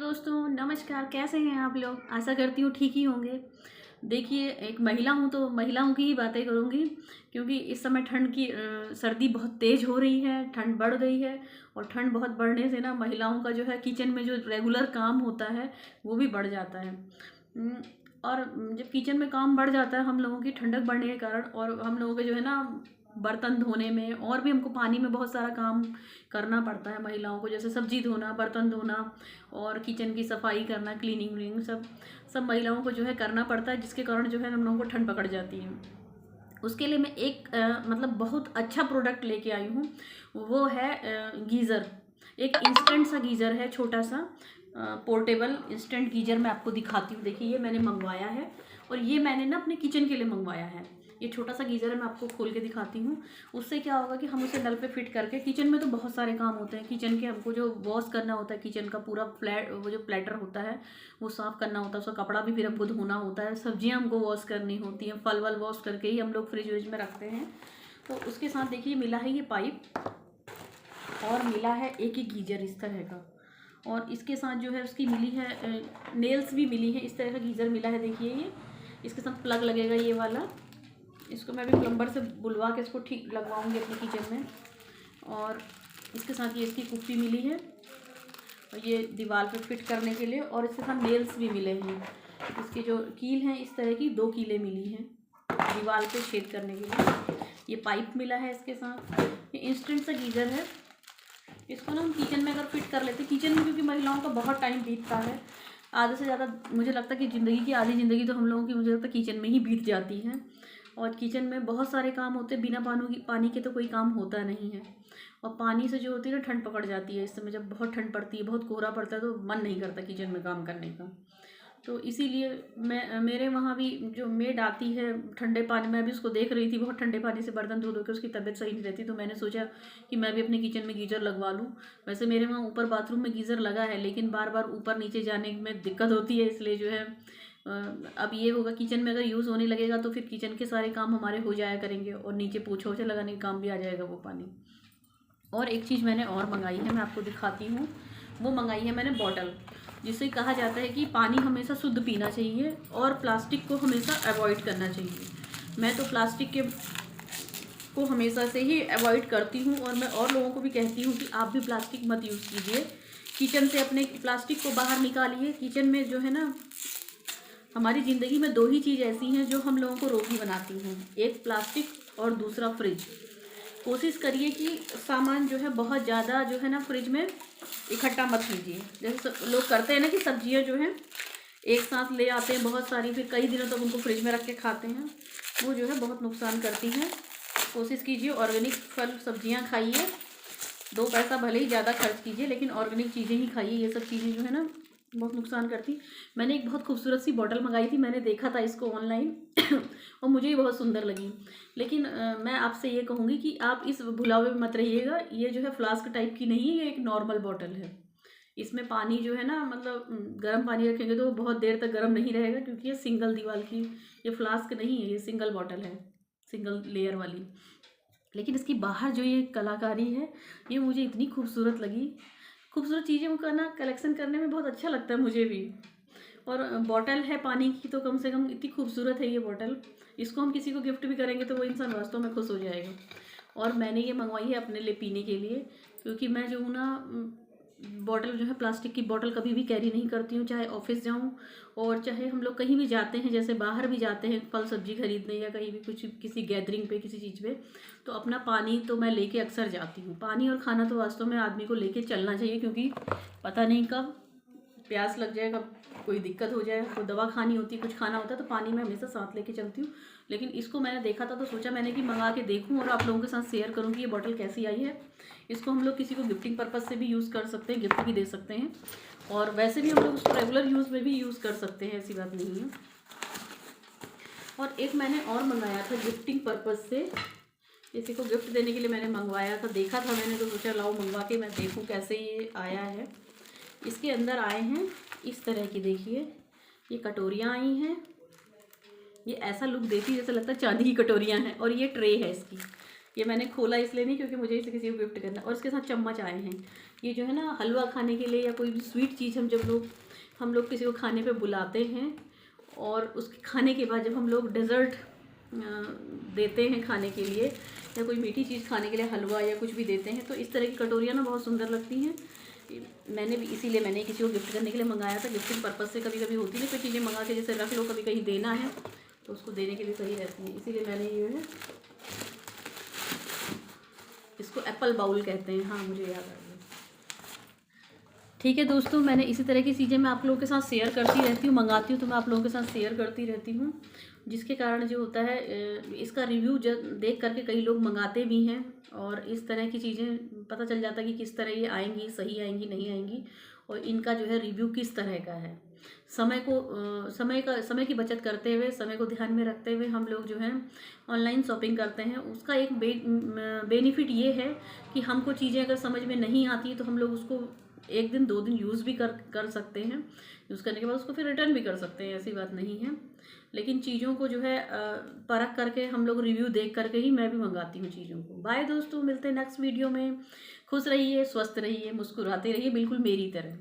दोस्तों, नमस्कार। कैसे हैं आप लोग? आशा करती हूँ ठीक ही होंगे। देखिए, एक महिला हूँ तो महिलाओं की ही बातें करूँगी, क्योंकि इस समय ठंड की सर्दी बहुत तेज़ हो रही है, ठंड बढ़ गई है। और ठंड बहुत बढ़ने से ना महिलाओं का जो है किचन में जो रेगुलर काम होता है वो भी बढ़ जाता है। उम, और जब किचन में काम बढ़ जाता है हम लोगों की ठंडक बढ़ने के कारण, और हम लोगों के जो है ना बर्तन धोने में, और भी हमको पानी में बहुत सारा काम करना पड़ता है महिलाओं को, जैसे सब्जी धोना, बर्तन धोना और किचन की सफाई करना, क्लीनिंग व्लीनिंग सब सब महिलाओं को जो है करना पड़ता है, जिसके कारण जो है हम लोगों को ठंड पकड़ जाती है। उसके लिए मैं एक मतलब बहुत अच्छा प्रोडक्ट लेके आई हूँ। वो है गीज़र। एक इंस्टेंट सा गीज़र है, छोटा सा पोर्टेबल इंस्टेंट गीज़र। मैं आपको दिखाती हूँ। देखिए, ये मैंने मंगवाया है, और ये मैंने ना अपने किचन के लिए मंगवाया है। ये छोटा सा गीज़र है, मैं आपको खोल के दिखाती हूँ। उससे क्या होगा कि हम उसे नल पे फिट करके, किचन में तो बहुत सारे काम होते हैं किचन के, हमको जो वॉश करना होता है किचन का पूरा फ्लैट, वो जो प्लेटर होता है वो साफ़ करना होता है, उसका कपड़ा भी फिर हमको धोना होता है, सब्जियां हमको वॉश करनी होती हैं, फल वल वॉश करके ही हम लोग फ्रिज व्रिज में रखते हैं। तो उसके साथ देखिए मिला है ये पाइप, और मिला है एक ही गीजर इस तरह का, और इसके साथ जो है उसकी मिली है नेल्स भी मिली है। इस तरह का गीज़र मिला है। देखिए, ये इसके साथ प्लग लगेगा ये वाला। इसको मैं अभी प्लम्बर से बुलवा के इसको ठीक लगवाऊंगी अपने किचन में। और इसके साथ ये इसकी कुप्पी मिली है, और ये दीवार पे फिट करने के लिए, और इसके साथ नेल्स भी मिले हैं। इसके जो कील हैं इस तरह की 2 कीलें मिली हैं दीवार पे छेद करने के लिए। ये पाइप मिला है इसके साथ। ये इंस्टेंट सा गीज़र है। इसको ना हम किचन में अगर फिट कर लेते, किचन में क्योंकि महिलाओं का बहुत टाइम बीतता है, आधे से ज़्यादा मुझे लगता है कि ज़िंदगी की आधी ज़िंदगी तो हम लोगों की मुझे लगता है किचन में ही बीत जाती है। और किचन में बहुत सारे काम होते हैं, बिना पानी के तो कोई काम होता नहीं है। और पानी से जो होती है ना ठंड पकड़ जाती है। इस समय जब बहुत ठंड पड़ती है, बहुत कोहरा पड़ता है, तो मन नहीं करता किचन में काम करने का। तो इसीलिए मैं, मेरे वहाँ भी जो मेड आती है ठंडे पानी में, अभी उसको देख रही थी बहुत ठंडे पानी से बर्तन धो धो के उसकी तबीयत सही नहीं रहती, तो मैंने सोचा कि मैं भी अपने किचन में गीज़र लगवा लूँ। वैसे मेरे वहाँ ऊपर बाथरूम में गीज़र लगा है, लेकिन बार बार ऊपर नीचे जाने में दिक्कत होती है, इसलिए जो है अब ये होगा किचन में अगर यूज़ होने लगेगा तो फिर किचन के सारे काम हमारे हो जाया करेंगे, और नीचे पोछा वोछा लगाने का काम भी आ जाएगा वो पानी। और एक चीज़ मैंने और मंगाई है, मैं आपको दिखाती हूँ। वो मंगाई है मैंने बॉटल, जिससे कहा जाता है कि पानी हमेशा शुद्ध पीना चाहिए और प्लास्टिक को हमेशा अवॉइड करना चाहिए। मैं तो प्लास्टिक के को हमेशा से ही अवॉइड करती हूँ, और मैं और लोगों को भी कहती हूँ कि आप भी प्लास्टिक मत यूज़ कीजिए। किचन से अपने प्लास्टिक को बाहर निकालिए। किचन में जो है ना, हमारी ज़िंदगी में 2 ही चीज़ ऐसी हैं जो हम लोगों को रोगी बनाती हैं, एक प्लास्टिक और दूसरा फ्रिज। कोशिश करिए कि सामान जो है बहुत ज़्यादा जो है ना फ्रिज में इकट्ठा मत कीजिए। जैसे लोग करते हैं ना कि सब्जियां जो हैं एक साथ ले आते हैं बहुत सारी, फिर कई दिनों तक उनको फ्रिज में रख के खाते हैं, वो जो है बहुत नुकसान करती हैं। कोशिश कीजिए ऑर्गेनिक फल सब्जियां खाइए। 2 पैसा भले ही ज़्यादा खर्च कीजिए, लेकिन ऑर्गेनिक चीज़ें ही खाइए। ये सब चीज़ें जो है ना बहुत नुकसान करती। मैंने एक बहुत खूबसूरत सी बॉटल मंगाई थी, मैंने देखा था इसको ऑनलाइन और मुझे ही बहुत सुंदर लगी। लेकिन मैं आपसे ये कहूँगी कि आप इस भुलावे में मत रहिएगा। ये जो है फ्लास्क टाइप की नहीं है, ये एक नॉर्मल बॉटल है। इसमें पानी जो है ना, मतलब गर्म पानी रखेंगे तो वो बहुत देर तक गर्म नहीं रहेगा, क्योंकि ये सिंगल दीवार की, ये फ्लास्क नहीं है, ये सिंगल बॉटल है, सिंगल लेयर वाली। लेकिन इसकी बाहर जो ये कलाकारी है, ये मुझे इतनी खूबसूरत लगी। खूबसूरत चीज़ें का ना कलेक्शन करने में बहुत अच्छा लगता है मुझे भी। और बॉटल है पानी की, तो कम से कम इतनी खूबसूरत है ये बॉटल। इसको हम किसी को गिफ्ट भी करेंगे तो वो इंसान वास्तव में खुश हो जाएगा। और मैंने ये मंगवाई है अपने लिए पीने के लिए, क्योंकि मैं जो हूँ ना बॉटल जो है प्लास्टिक की बॉटल कभी भी कैरी नहीं करती हूँ, चाहे ऑफिस जाऊँ और चाहे हम लोग कहीं भी जाते हैं, जैसे बाहर भी जाते हैं फल सब्जी खरीदने या कहीं भी कुछ किसी गैदरिंग पे किसी चीज़ पे, तो अपना पानी तो मैं लेके अक्सर जाती हूँ। पानी और खाना तो वास्तव में आदमी को लेके चलना चाहिए, क्योंकि पता नहीं कब प्यास लग जाए, कब कोई दिक्कत हो जाए, कोई दवा खानी होती है, कुछ खाना होता है, तो पानी मैं हमेशा साथ लेके चलती हूँ। लेकिन इसको मैंने देखा था तो सोचा मैंने कि मंगा के देखूँ और आप लोगों के साथ शेयर करूँ कि ये बॉटल कैसी आई है। इसको हम लोग किसी को गिफ्टिंग पर्पज़ से भी यूज़ कर सकते हैं, गिफ्ट भी दे सकते हैं, और वैसे भी हम लोग उसको रेगुलर यूज़ में भी यूज़ कर सकते हैं, ऐसी बात नहीं है। और एक मैंने और मंगाया था गिफ्टिंग पर्पज़ से, किसी को गिफ्ट देने के लिए मैंने मंगवाया था, देखा था मैंने तो सोचा लाओ मंगवा के मैं देखूँ कैसे ये आया है। इसके अंदर आए हैं इस तरह की, देखिए ये कटोरियाँ आई हैं। ये ऐसा लुक देती है जैसे लगता है चांदी की कटोरियाँ हैं, और ये ट्रे है इसकी। ये मैंने खोला इसलिए नहीं क्योंकि मुझे इसे किसी को गिफ्ट करना। और इसके साथ चम्मच आए हैं। ये जो है ना हलवा खाने के लिए या कोई भी स्वीट चीज़ हम लोग किसी को खाने पे बुलाते हैं, और उसके खाने के बाद जब हम लोग डेज़र्ट देते हैं खाने के लिए, या कोई मीठी चीज़ खाने के लिए हलवा या कुछ भी देते हैं, तो इस तरह की कटोरियाँ ना बहुत सुंदर लगती हैं। मैंने भी इसीलिए मैंने किसी को गिफ्ट करने के लिए मंगाया था। गिफ्टिंग पर्पज़ से कभी कभी होती नहीं, कोई चीज़ें मंगा के जैसे रख लो, कभी कहीं देना है तो उसको देने के लिए सही रहती है। इसीलिए मैंने ये है, इसको एप्पल बाउल कहते हैं। हाँ, मुझे याद आ गया। ठीक है दोस्तों, मैंने इसी तरह की चीज़ें मैं आप लोगों के साथ शेयर करती रहती हूँ, मंगाती हूँ तो मैं आप लोगों के साथ शेयर करती रहती हूँ, जिसके कारण जो होता है इसका रिव्यू देख करके कई लोग मंगाते भी हैं, और इस तरह की चीज़ें पता चल जाता है कि किस तरह ये आएंगी, सही आएंगी नहीं आएंगी, और इनका जो है रिव्यू किस तरह का है। समय की बचत करते हुए, समय को ध्यान में रखते हुए हम लोग जो है ऑनलाइन शॉपिंग करते हैं। उसका एक बेनिफिट ये है कि हमको चीज़ें अगर समझ में नहीं आती तो हम लोग उसको 1 दिन 2 दिन यूज़ भी कर सकते हैं। यूज़ करने के बाद उसको फिर रिटर्न भी कर सकते हैं, ऐसी बात नहीं है। लेकिन चीज़ों को जो है परख करके हम लोग रिव्यू देख करके ही मैं भी मंगाती हूँ चीज़ों को। बाय दोस्तों, मिलते हैं नेक्स्ट वीडियो में। खुश रहिए, स्वस्थ रहिए, मुस्कुराते रहिए, बिल्कुल मेरी तरह।